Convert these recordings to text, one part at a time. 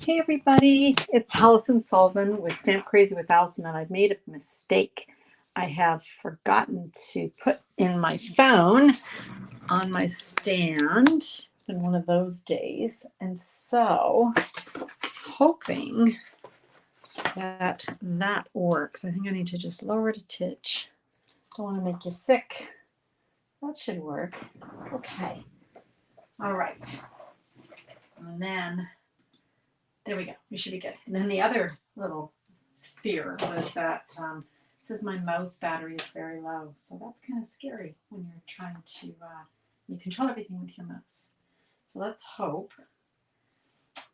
Hey everybody, it's Alison Sullivan with Stamp Crazy with Alison, and I've made a mistake. I have forgotten to put in my phone on my stand. It's been one of those days, and so hoping that that works. I think I need to just lower it a titch. Don't want to make you sick. That should work. Okay. All right. And then there we go. We should be good. And then the other little fear was that it says my mouse battery is very low. So that's kind of scary when you're trying to you control everything with your mouse. So let's hope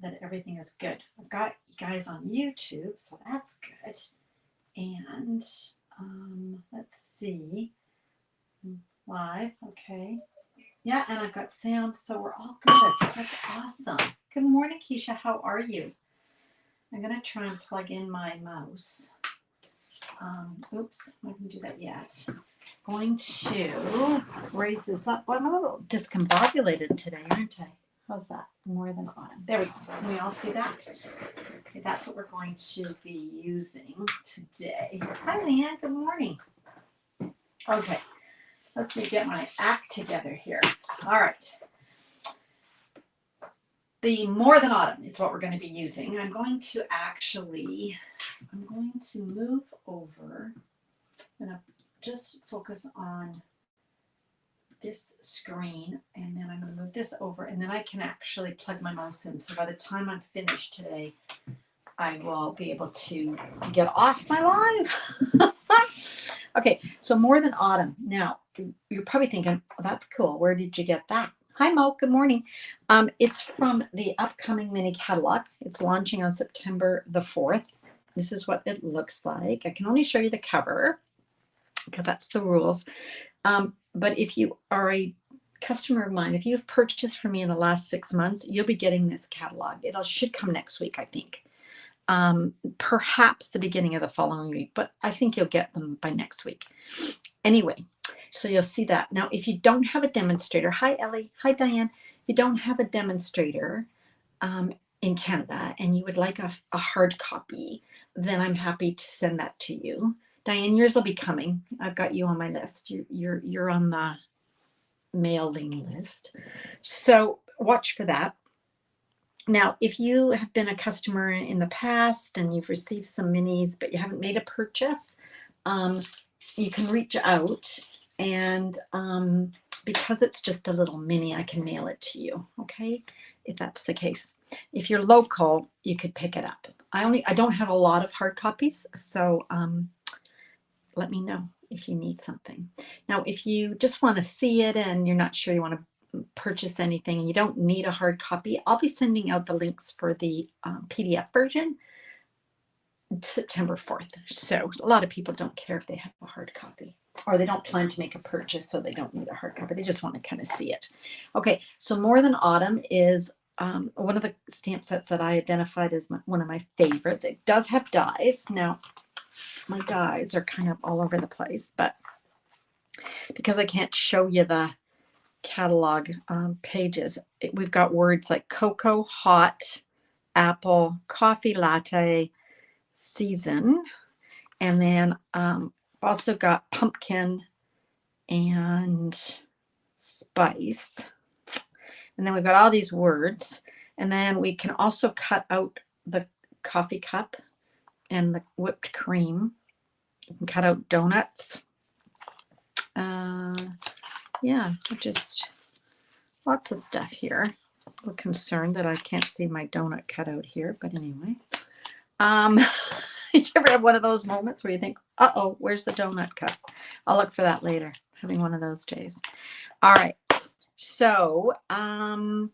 that everything is good. I've got you guys on YouTube, so that's good. And let's see. Live, okay. Yeah, and I've got sound, so we're all good. That's awesome. Good morning, Keisha. How are you? I'm going to try and plug in my mouse. Oops, I didn't do that yet. Going to raise this up. Well, I'm a little discombobulated today, aren't I? How's that? More than autumn. There we go. Can we all see that? Okay, that's what we're going to be using today. Hi, Leanne. Good morning. Okay. Let me get my act together here. All right. The More Than Autumn is what we're going to be using. I'm going to move over. I'm going to just focus on this screen, and then I'm going to move this over, and then I can actually plug my mouse in. So by the time I'm finished today, I will be able to get off my live. Okay, so More Than Autumn. Now, you're probably thinking, oh, that's cool. Where did you get that? Hi, Mo. Good morning. It's from the upcoming Mini Catalogue. It's launching on September the 4th. This is what it looks like. I can only show you the cover because that's the rules. But if you are a customer of mine, if you've purchased from me in the last 6 months, you'll be getting this catalog. It should come next week, I think. Perhaps the beginning of the following week, but I think you'll get them by next week. Anyway, so you'll see that. Now, if you don't have a demonstrator, hi, Ellie. Hi, Diane. If you don't have a demonstrator in Canada and you would like a hard copy, then I'm happy to send that to you. Diane, yours will be coming. I've got you on my list. You're on the mailing list. So watch for that. Now, if you have been a customer in the past and you've received some minis, but you haven't made a purchase, you can reach out, and because it's just a little mini, I can mail it to you, okay, if that's the case. If you're local, you could pick it up. I don't have a lot of hard copies, so let me know if you need something. Now, if you just want to see it and you're not sure you want to purchase anything and you don't need a hard copy, I'll be sending out the links for the PDF version September 4th. So a lot of people don't care if they have a hard copy, or they don't plan to make a purchase, so they don't need a hard copy. They just want to kind of see it. Okay, so More Than Autumn is one of the stamp sets that I identified as one of my favorites. It does have dies. Now, my dies are kind of all over the place, but because I can't show you the catalog pages, we've got words like cocoa, hot, apple, coffee latte, season, and then also got pumpkin and spice, and then we've got all these words, and then we can also cut out the coffee cup and the whipped cream. You can cut out donuts. Yeah, just lots of stuff here. We're concerned that I can't see my donut cut out here, but anyway. Did you ever have one of those moments where you think, uh-oh, where's the donut cut? I'll look for that later. Having one of those days. All right. So, yeah,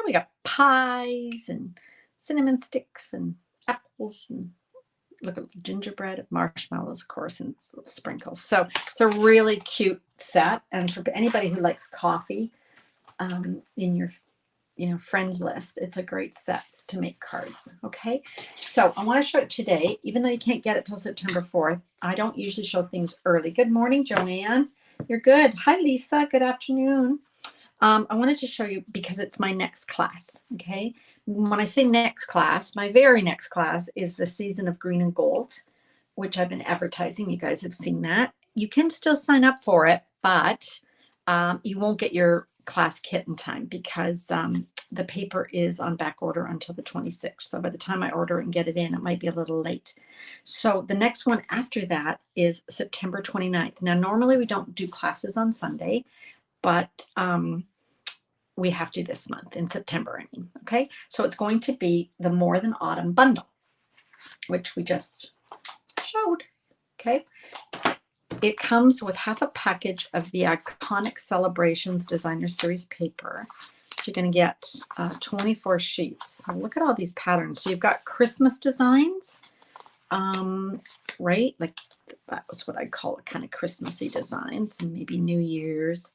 we got pies and cinnamon sticks and apples and look at gingerbread, marshmallows, of course, and little sprinkles. So it's a really cute set. And for anybody who likes coffee in your friends list, it's a great set to make cards. Okay, so I want to show it today, even though you can't get it till September 4th. I don't usually show things early. Good morning, Joanne. You're good. Hi, Lisa. Good afternoon. I wanted to show you because it's my next class, okay? When I say next class, my very next class is the Season of Green and Gold, which I've been advertising. You guys have seen that. You can still sign up for it, but you won't get your class kit in time because the paper is on back order until the 26th. So by the time I order it and get it in, it might be a little late. So the next one after that is September 29th. Now, normally we don't do classes on Sunday, but we have to this month in September, I mean, okay? So it's going to be the More Than Autumn bundle, which we just showed, okay? It comes with half a package of the Iconic Celebrations Designer Series paper. So you're going to get 24 sheets. So look at all these patterns. So you've got Christmas designs, right? Like that was what I'd call it, kind of Christmassy designs, and maybe New Year's.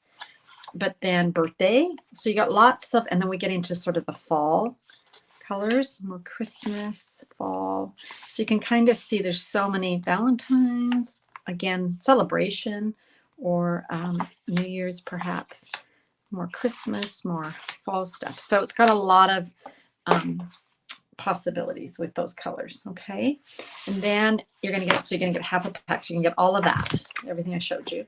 But then birthday. So you got lots of, and then we get into sort of the fall colors, more Christmas, fall. So you can kind of see there's so many Valentine's, again, celebration, or New Year's perhaps, more Christmas, more fall stuff. So it's got a lot of possibilities with those colors, okay? And then you're going to get, so you're going to get half a pack. So you can get all of that, everything I showed you.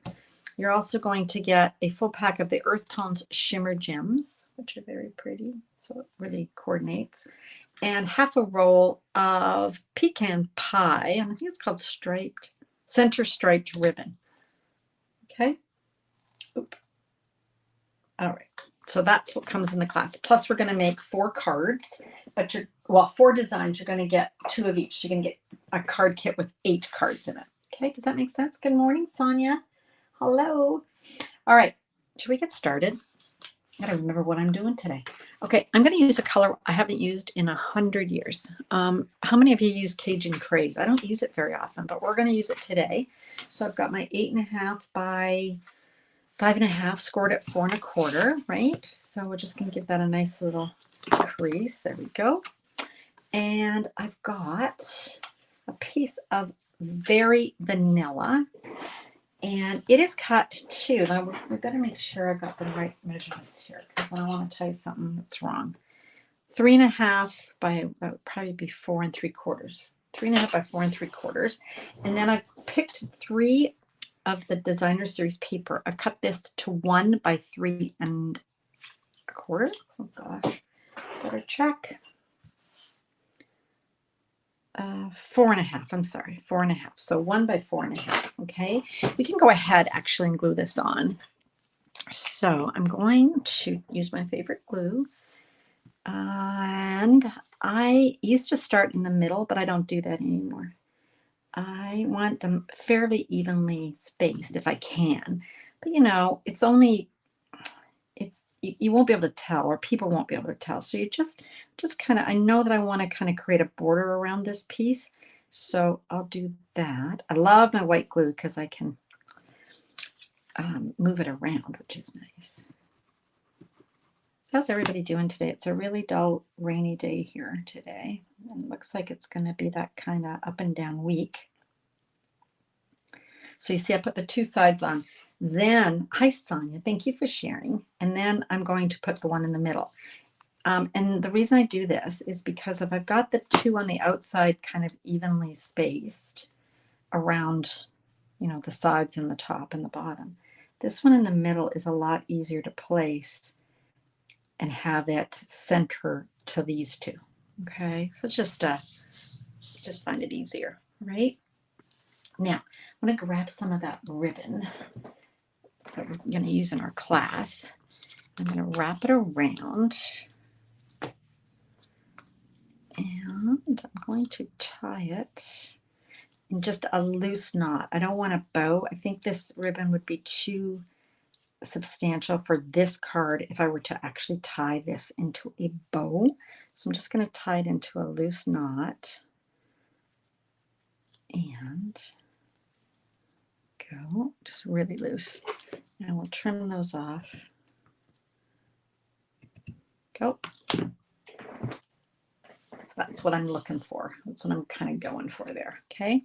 You're also going to get a full pack of the Earth Tones Shimmer Gems, which are very pretty. So it really coordinates. And half a roll of Pecan Pie, and I think it's called striped, center striped ribbon. Okay. Oop. All right. So that's what comes in the class. Plus, we're going to make 4 cards, but you're, well, 4 designs. You're going to get 2 of each. You're going to get a card kit with 8 cards in it. Okay. Does that make sense? Good morning, Sonia. Hello. All right. Should we get started? I gotta remember what I'm doing today. Okay, I'm gonna use a color I haven't used in 100 years. How many of you use Cajun Craze? I don't use it very often, but we're gonna use it today. So I've got my 8.5 by 5.5 scored at 4 1/4, right? So we're just gonna give that a nice little crease. There we go. And I've got a piece of Very Vanilla. And it is cut too. Now we better make sure I got the right measurements here because I don't want to tell you something that's wrong. 3.5 by, that would probably be 4 3/4. 3.5 by 4 3/4. And then I picked 3 of the Designer Series paper. I've cut this to 1 by 3 1/4. Oh gosh, better check. 4.5. I'm sorry, 4.5. So 1 by 4.5. Okay, we can go ahead actually and glue this on. So I'm going to use my favorite glue, and I used to start in the middle, but I don't do that anymore. I want them fairly evenly spaced if I can, but you know, it's only, it's, you won't be able to tell, or people won't be able to tell. So you just kind of, I know that I want to kind of create a border around this piece. So I'll do that. I love my white glue because I can move it around, which is nice. How's everybody doing today? It's a really dull, rainy day here today. And it looks like it's going to be that kind of up and down week. So you see, I put the 2 sides on. Then, hi Sonia, thank you for sharing. And then I'm going to put the one in the middle. And the reason I do this is because if I've got the 2 on the outside kind of evenly spaced around, you know, the sides and the top and the bottom, this one in the middle is a lot easier to place and have it center to these 2. Okay, so it's just find it easier, right? Now, I'm going to grab some of that ribbon that we're going to use in our class. I'm going to wrap it around. And I'm going to tie it in just a loose knot. I don't want a bow. I think this ribbon would be too substantial for this card if I were to actually tie this into a bow. So I'm just going to tie it into a loose knot. And go just really loose, and we'll trim those off. Go. So that's what I'm looking for. That's what I'm kind of going for there. Okay,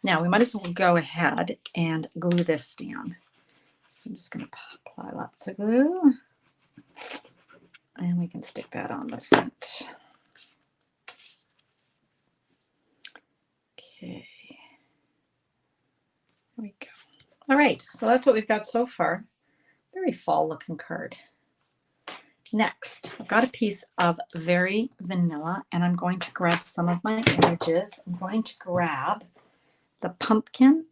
now we might as well go ahead and glue this down. So I'm just going to apply lots of glue. And we can stick that on the front. Okay. There we go. All right, so that's what we've got so far. Very fall looking card. Next, I've got a piece of very vanilla, and I'm going to grab some of my images. I'm going to grab the pumpkin,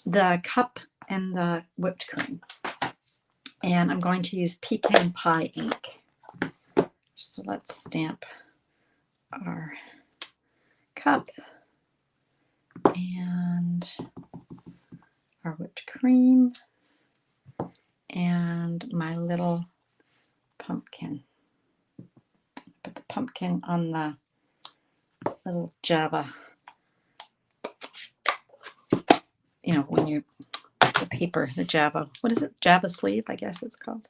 the cup, and the whipped cream. And I'm going to use pecan pie ink. So let's stamp our cup and our whipped cream and my little pumpkin. Put the pumpkin on the little Java, you know, when you, the paper, the Java, what is it? Java sleeve, I guess it's called.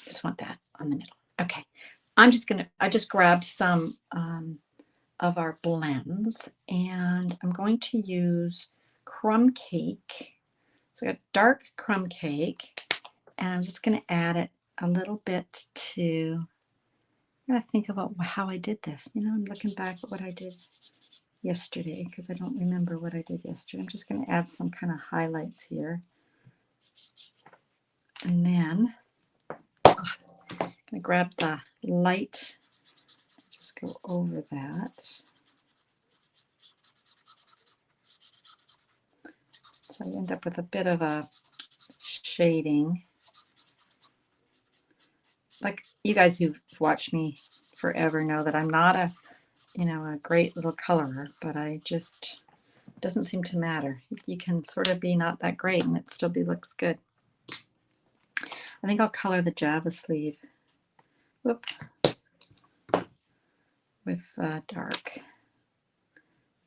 Just want that on the middle. Okay. I just grabbed some of our blends, and I'm going to use crumb cake. So I got dark crumb cake, and I'm just going to add it a little bit to, I gotta think about how I did this. You know, I'm looking back at what I did yesterday because I don't remember what I did yesterday. I'm just going to add some kind of highlights here. And then I'm going to grab the light, just go over that. So I end up with a bit of a shading. Like you guys who've watched me forever know that I'm not a, you know, a great little colorer, but I just, doesn't seem to matter. You can sort of be not that great and it still looks good. I think I'll color the Java sleeve. Whoop. With dark.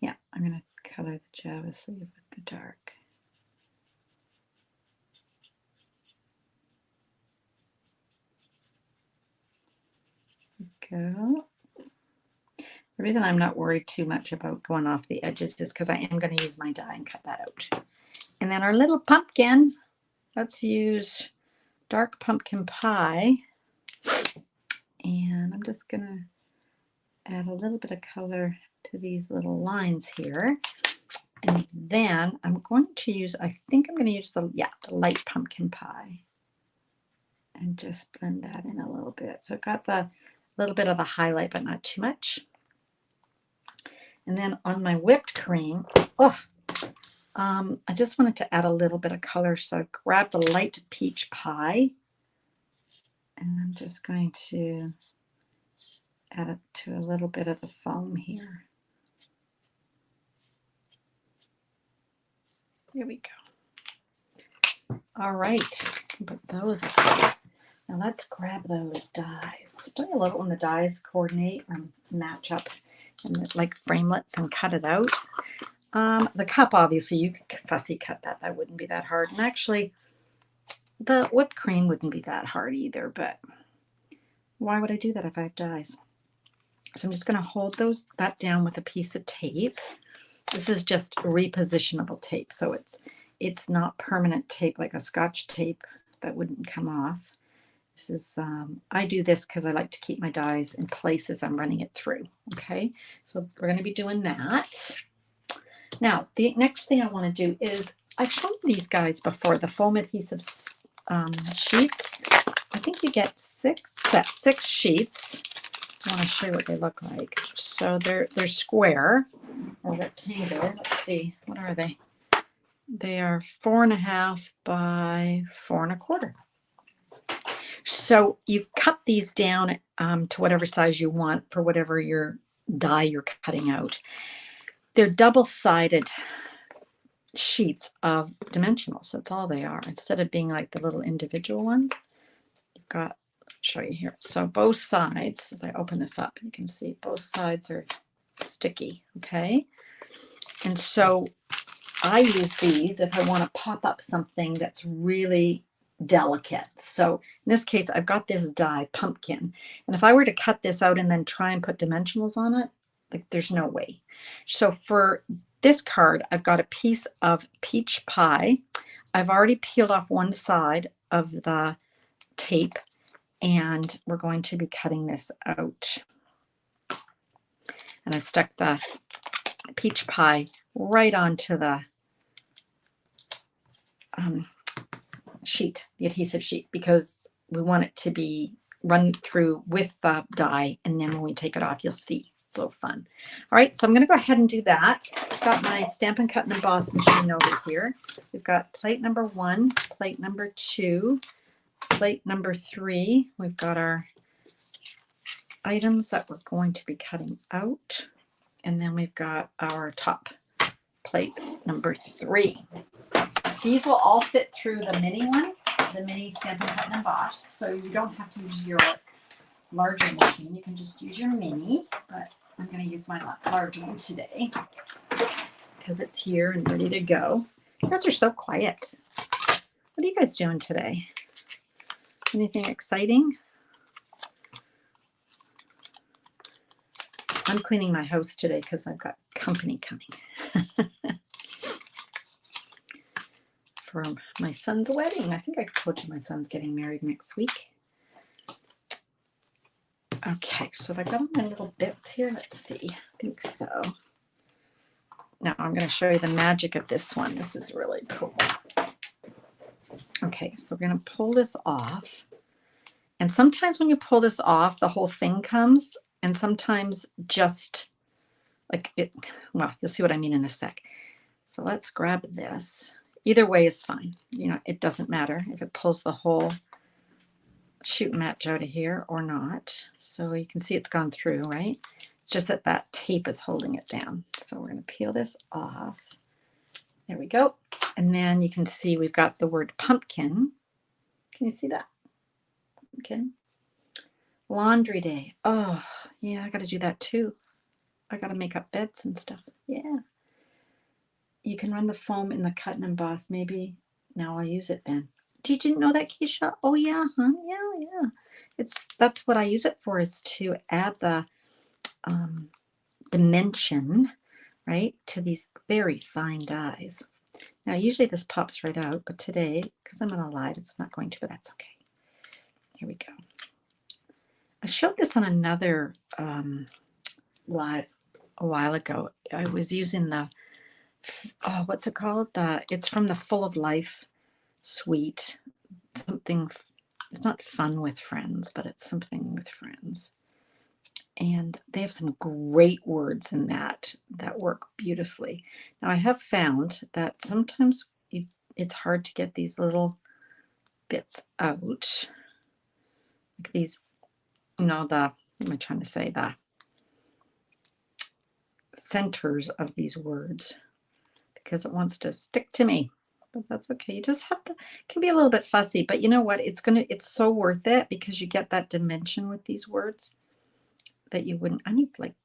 Yeah, I'm going to color the Java sleeve with the dark. Go. The reason I'm not worried too much about going off the edges is because I am going to use my die and cut that out. And then our little pumpkin, let's use dark pumpkin pie. And I'm just going to add a little bit of color to these little lines here. And then I'm going to use, I think I'm going to use the light pumpkin pie. And just blend that in a little bit. So I've got the little bit of the highlight, but not too much. And then on my whipped cream, I just wanted to add a little bit of color. So I grabbed the light peach pie. And I'm just going to add it to a little bit of the foam here. There we go. All right, put those aside. Now let's grab those dies. Don't you love it when the dies coordinate or match up and like framelets and cut it out? The cup, obviously, you could fussy cut that. That wouldn't be that hard. And actually, the whipped cream wouldn't be that hard either, but why would I do that if I have dies? So I'm just going to hold that down with a piece of tape. This is just repositionable tape, so it's not permanent tape like a Scotch tape that wouldn't come off. This is I do this because I like to keep my dies in place as I'm running it through. Okay, so we're going to be doing that. Now the next thing I want to do is, I've shown these guys before, the foam adhesive sheets. I think you get six sheets. I want to show you what they look like. So they're square or rectangular. Let's see, what are they? They are 4.5 by 4 1/4. So you cut these down to whatever size you want for whatever your die you're cutting out. They're double-sided sheets of dimensionals. That's all they are. Instead of being like the little individual ones, you've got, I'll show you here. So both sides, if I open this up, you can see both sides are sticky, okay? And so I use these if I want to pop up something that's really delicate. So in this case, I've got this die, pumpkin. And if I were to cut this out and then try and put dimensionals on it, like there's no way. So for this card, I've got a piece of peach pie. I've already peeled off one side of the tape, And we're going to be cutting this out. And I've stuck the peach pie right onto the sheet, the adhesive sheet, because we want it to be run through with the die, and then when we take it off, you'll see. So fun. All right, so I'm going to go ahead and do that. I've got my Stampin' Cut and Emboss machine over here. We've got plate number 1, plate number 2, plate number 3. We've got our items that we're going to be cutting out, and then we've got our top plate number 3. These will all fit through the mini one, the mini Stampin' Cut and Emboss, so you don't have to use your larger machine. You can just use your mini, but I'm going to use my large one today because it's here and ready to go. You guys are so quiet. What are you guys doing today? Anything exciting? I'm cleaning my house today because I've got company coming for my son's wedding. I think I told you my son's getting married next week. Okay, so have I got all my little bits here? Let's see. I think so. Now I'm going to show you the magic of this one. This is really cool. Okay, so we're going to pull this off. And sometimes when you pull this off, the whole thing comes. And sometimes just like it, well, you'll see what I mean in a sec. So let's grab this. Either way is fine. You know, it doesn't matter if it pulls the whole shoot match out of here or not. So you can see it's gone through, right? It's just that that tape is holding it down. So we're going to peel this off. There we go. And then you can see we've got the word pumpkin. Can you see that? Pumpkin. Laundry day. Oh, yeah, I got to do that too. I got to make up beds and stuff. Yeah. You can run the foam in the cut and emboss. Maybe now I'll use it then. Did you know that, Keisha? Oh, yeah, huh? Yeah. That's what I use it for, is to add the dimension, right, to these very fine dies. Now, usually this pops right out, but today, because I'm on a live, it's not going to, but that's okay. Here we go. I showed this on another live a while ago. I was using the, oh, what's it called? It's from the Full of Life suite. Something, it's not Fun with Friends, but it's something with friends. And they have some great words in that work beautifully. Now, I have found that sometimes it's hard to get these little bits out. Like these, you know, what am I trying to say? The centers of these words, because it wants to stick to me. But that's okay. You just have to, it can be a little bit fussy, but you know what? It's so worth it, because you get that dimension with these words that you wouldn't. I need like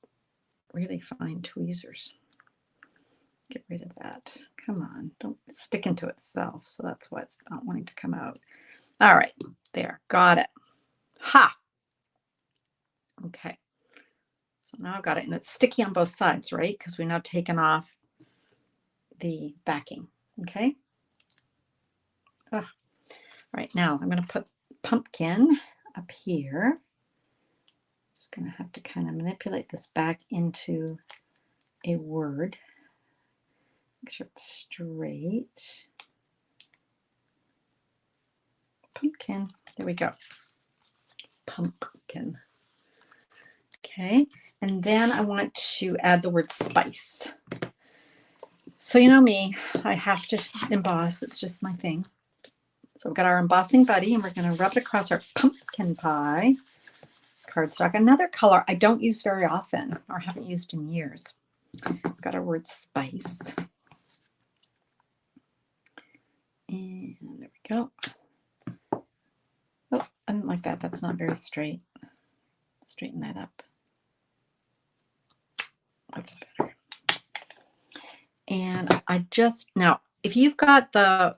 really fine tweezers. Get rid of that. Come on, don't stick into itself. So that's why it's not wanting to come out. All right, there, got it. Ha! Okay, so now I've got it, and it's sticky on both sides, right? Because we're now taking off the backing, okay? Ugh. Right, now I'm going to put pumpkin up here. Just going to have to kind of manipulate this back into a word. Make sure it's straight. Pumpkin. There we go. Pumpkin. Okay, and then I want to add the word spice. So you know me, I have to emboss. It's just my thing. So we've got our embossing buddy, and we're going to rub it across our pumpkin pie cardstock. Another color I don't use very often, or haven't used in years. We've got our word spice. And there we go. Oh, I don't like that. That's not very straight. Straighten that up. That's better. And I just, now, if you've got the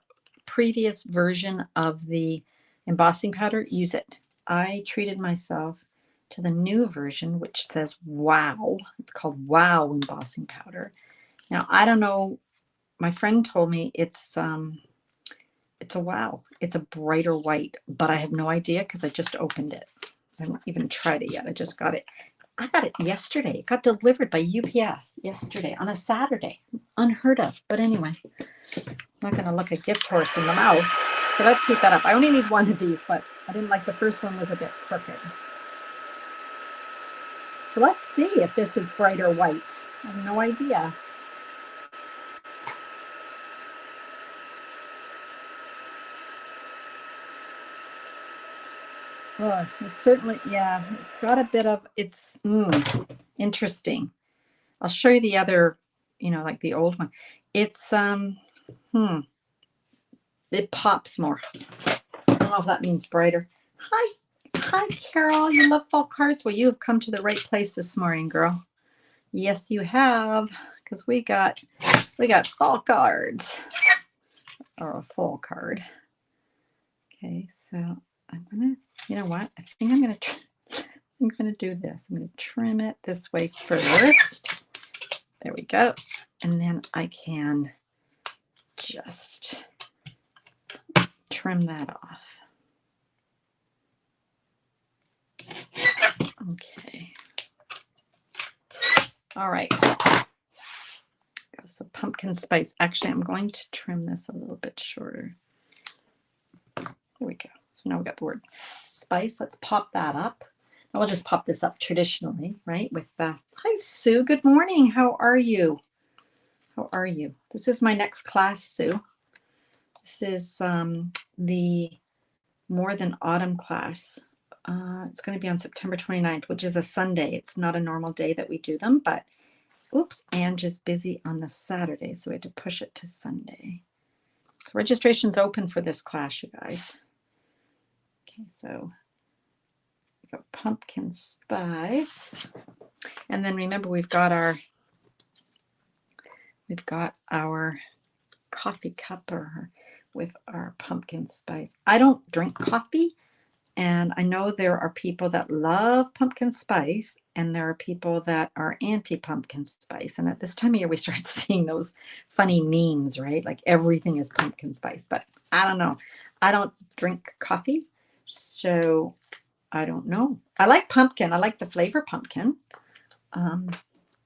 previous version of the embossing powder, use it. I treated myself to the new version, which says wow. It's called Wow Embossing Powder. Now, I don't know. My friend told me it's It's a wow. It's a brighter white, but I have no idea because I just opened it. I haven't even tried it yet. I just got it. I got it yesterday. It got delivered by UPS yesterday on a Saturday. Unheard of. But anyway, I'm not going to look a gift horse in the mouth. So let's heat that up. I only need one of these, but I didn't like the first one was a bit crooked. So let's see if this is brighter white. I have no idea. Oh, it's certainly, yeah, it's got a bit of, it's interesting. I'll show you the other, like the old one. It's, it pops more. I don't know if that means brighter. Hi, Carol. You love fall cards? Well, you have come to the right place this morning, girl. Yes, you have, because we got fall cards, or a fall card. Okay, so I'm gonna, you know what? I think I'm gonna do this. I'm gonna trim it this way first. There we go, and then I can just trim that off. Okay. All right. So pumpkin spice. Actually, I'm going to trim this a little bit shorter. There we go. So now we got the word spice. Let's pop that up. Now we'll just pop this up traditionally, right? With hi, Sue. Good morning. How are you? How are you? This is my next class, Sue. This is the More Than Autumn class. It's going to be on September 29th, which is a Sunday. It's not a normal day that we do them, but oops, Ange is busy on the Saturday, so we had to push it to Sunday. So registration's open for this class, you guys. Okay, so we got pumpkin spice. And then remember we've got our coffee cup with our pumpkin spice. I don't drink coffee. And I know there are people that love pumpkin spice and there are people that are anti-pumpkin spice. And at this time of year, we start seeing those funny memes, right? Like everything is pumpkin spice. But I don't know. I don't drink coffee, so I don't know. I like pumpkin. I like the flavor pumpkin.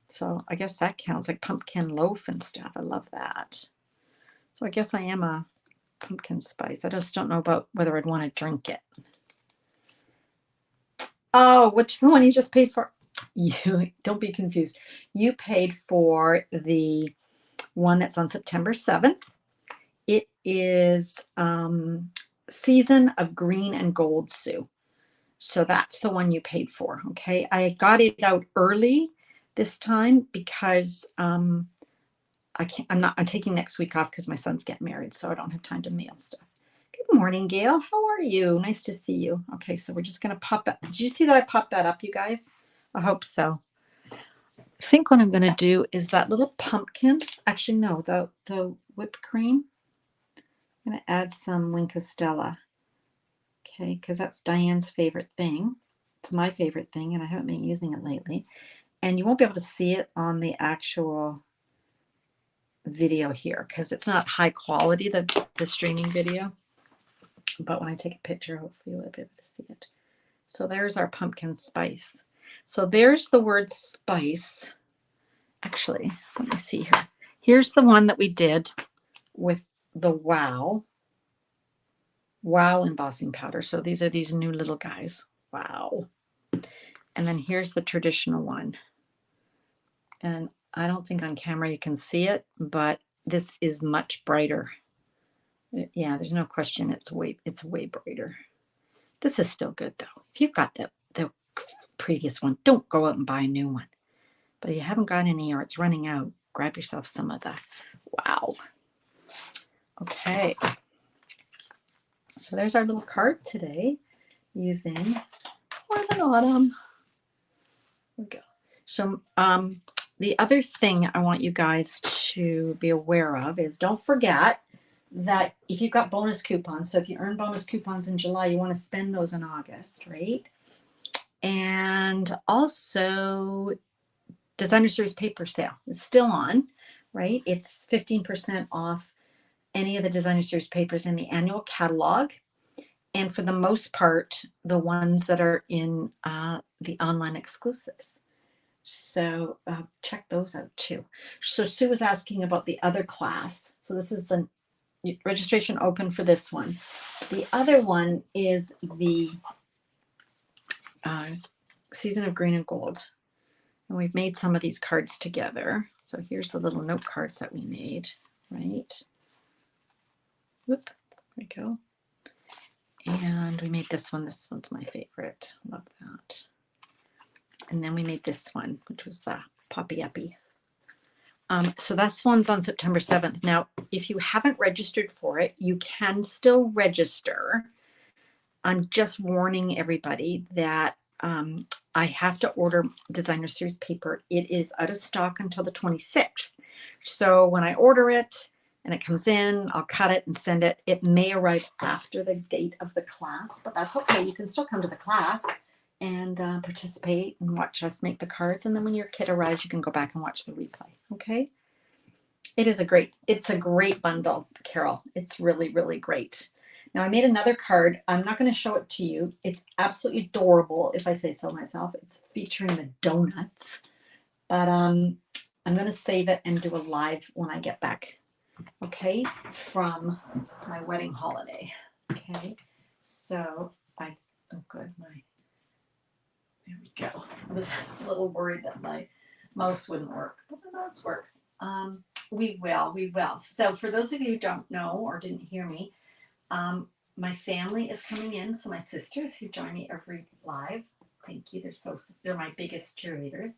So I guess that counts, like pumpkin loaf and stuff. I love that. So I guess I am a pumpkin spice. I just don't know about whether I'd want to drink it. Oh, which the one you just paid for? You don't be confused. You paid for the one that's on September 7th. It is Season of Green and Gold, Sue. So that's the one you paid for. Okay. I got it out early this time because I'm taking next week off because my son's getting married, so I don't have time to mail stuff. Good morning, Gail. How are you? Nice to see you. Okay, so we're just going to pop that. Did you see that I popped that up, you guys? I hope so. I think what I'm going to do is that little pumpkin. Actually, no, the whipped cream. I'm going to add some Winkostella. Okay, because that's Diane's favorite thing. It's my favorite thing, and I haven't been using it lately. And you won't be able to see it on the actual video here because it's not high quality, the streaming video. But when I take a picture, hopefully you'll be able to see it. So there's our pumpkin spice. So there's the word spice. Actually, let me see here. Here's the one that we did with the wow embossing powder. So these are these new little guys. Wow. And then here's the traditional one. And I don't think on camera you can see it, but this is much brighter. Yeah, there's no question it's way brighter. This is still good though. If you've got the previous one, don't go out and buy a new one. But if you haven't got any or it's running out, grab yourself some of that. Wow. Okay. So there's our little card today using More Than Autumn. There we go. So the other thing I want you guys to be aware of is don't forget that if you've got bonus coupons, so if you earn bonus coupons in July, you want to spend those in August, right? And also Designer Series paper sale is still on, right? It's 15% off any of the designer series papers in the annual catalog. And for the most part, the ones that are in the online exclusives. So check those out too. So Sue was asking about the other class. So this is the registration open for this one. The other one is the Season of Green and Gold. And we've made some of these cards together. So here's the little note cards that we made, right? Whoop, there we go. And we made this one. This one's my favorite. Love that. And then we made this one, which was the Poppy Uppy. So this one's on September 7th. Now, if you haven't registered for it, you can still register. I'm just warning everybody that I have to order designer series paper. It is out of stock until the 26th. So when I order it and it comes in, I'll cut it and send it. It may arrive after the date of the class, but that's okay. You can still come to the class and participate and watch us make the cards. And then when your kit arrives, you can go back and watch the replay. Okay. It's a great bundle, Carol. It's really, really great. Now I made another card. I'm not going to show it to you. It's absolutely adorable, if I say so myself. It's featuring the donuts, but I'm going to save it and do a live when I get back. Okay. From my wedding holiday. Okay. So oh good. There we go. I was a little worried that my mouse wouldn't work, but the mouse works. We will. So for those of you who don't know or didn't hear me, my family is coming in. So my sisters who join me every live, thank you. They're my biggest cheerleaders.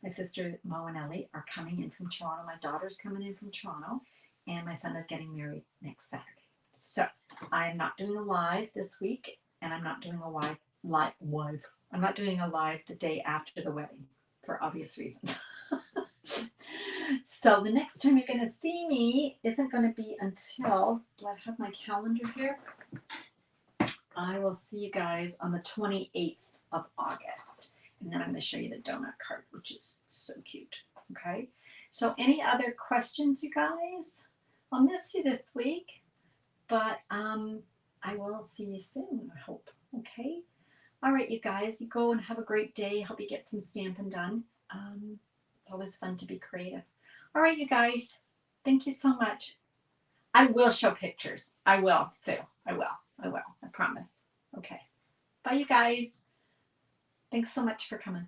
My sister Mo and Ellie are coming in from Toronto. My daughter's coming in from Toronto, and my son is getting married next Saturday. So I'm not doing a live this week, and I'm not doing a live. I'm not doing a live the day after the wedding for obvious reasons. So the next time you're going to see me isn't going to be until, do I have my calendar here? I will see you guys on the 28th of August. And then I'm going to show you the donut card, which is so cute. Okay. So any other questions, you guys? I'll miss you this week, but I will see you soon, I hope. Okay. All right, you guys, you go and have a great day. Hope you get some stamping done. It's always fun to be creative. All right, you guys, thank you so much. I will show pictures. I will, Sue. I will. I promise. Okay. Bye, you guys. Thanks so much for coming.